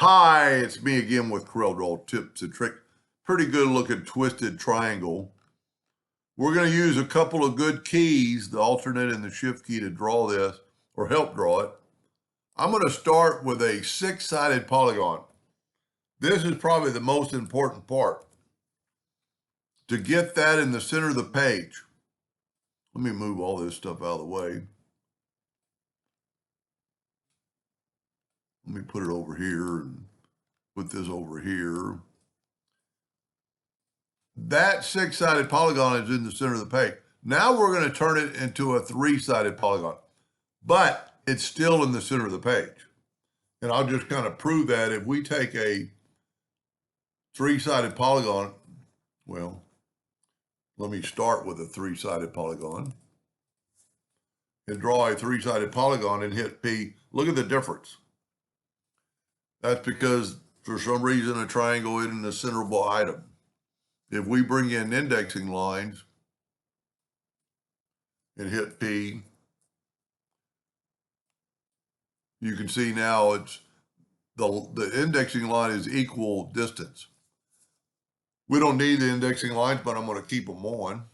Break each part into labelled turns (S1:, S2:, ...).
S1: Hi, it's me again with Corel Draw Tips and Tricks. Pretty good looking twisted triangle. We're going to use a couple of good keys, the alternate and the shift key, to draw this or help draw it. I'm going to start with a 6-sided polygon. This is probably the most important part. To get that in the center of the page. Let me move all this stuff out of the way. Let me put it over here and put this over here. That 6-sided polygon is in the center of the page. Now we're going to turn it into a 3-sided polygon, but it's still in the center of the page. And I'll just kind of prove that if we take a 3-sided polygon, well, let me start with a 3-sided polygon and draw a 3-sided polygon and hit P. Look at the difference. That's because for some reason a triangle isn't a centerable item. If we bring in indexing lines and hit P, you can see now it's the indexing line is equal distance. We don't need the indexing lines, but I'm going to keep them on.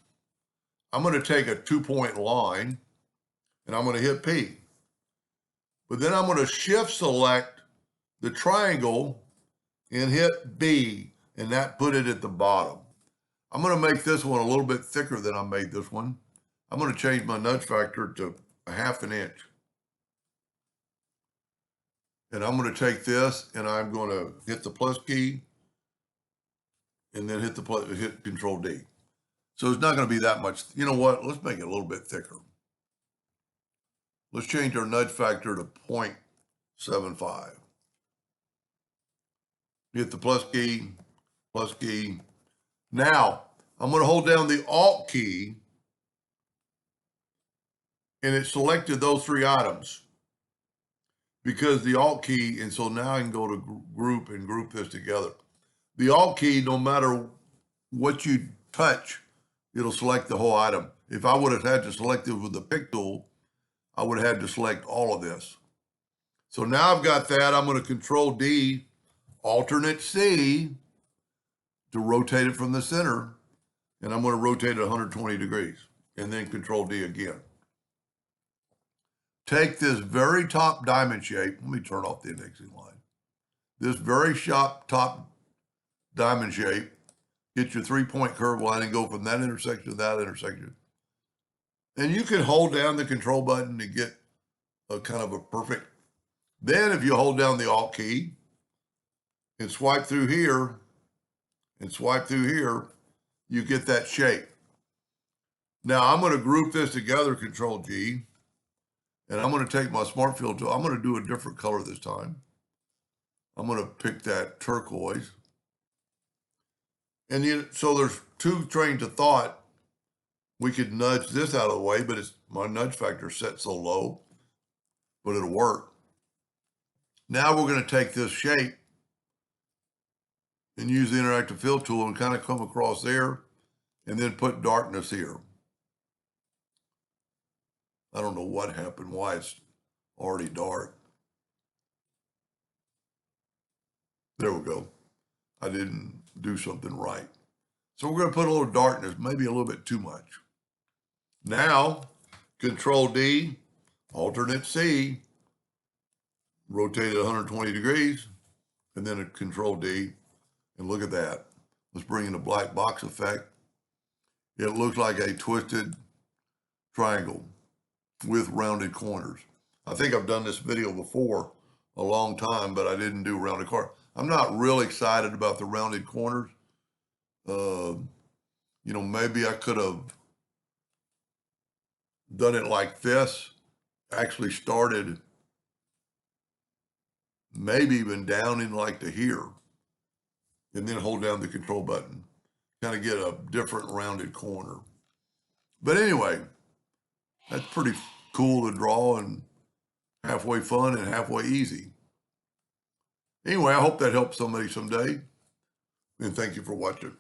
S1: I'm going to take a 2-point line and I'm going to hit P. But then I'm going to shift select the triangle and hit B, and that put it at the bottom. I'm going to make this one a little bit thicker than I made this one. I'm going to change my nudge factor to 1/2 inch. And I'm going to take this and I'm going to hit the plus key and then hit Control D. So it's not going to be that much. You know what? Let's make it a little bit thicker. Let's change our nudge factor to 0.75. Hit the plus key. Now, I'm going to hold down the Alt key, and it selected those 3 items because the Alt key, and so now I can go to group and group this together. The Alt key, no matter what you touch, it'll select the whole item. If I would have had to select it with the pick tool, I would have had to select all of this. So now I've got that. I'm going to Control D, alternate C to rotate it from the center. And I'm going to rotate it 120 degrees and then Control D again. Take this very top diamond shape. Let me turn off the indexing line. This very sharp top diamond shape. Get your 3-point curve line and go from that intersection to that intersection. And you can hold down the control button to get a kind of a perfect. Then if you hold down the Alt key and swipe through here, you get that shape. Now I'm going to group this together, Control G, and I'm going to take my Smart Fill tool. I'm going to do a different color this time. I'm going to pick that turquoise. And so there's 2 trains of thought. We could nudge this out of the way, but my nudge factor set so low, but it'll work. Now we're going to take this shape and use the interactive fill tool and kind of come across there and then put darkness here. I don't know what happened, why it's already dark. There we go. I didn't do something right. So we're going to put a little darkness, maybe a little bit too much. Now, Control D, alternate C, rotate it 120 degrees, and then a Control D, and look at that. Let's bring in a black box effect. It looks like a twisted triangle with rounded corners. I think I've done this video before a long time, but I didn't do rounded corners. I'm not real excited about the rounded corners. Maybe I could have done it like this, actually started maybe even down in like to here, and then hold down the control button, kind of get a different rounded corner. But anyway, that's pretty cool to draw and halfway fun and halfway easy. Anyway, I hope that helps somebody someday, and thank you for watching.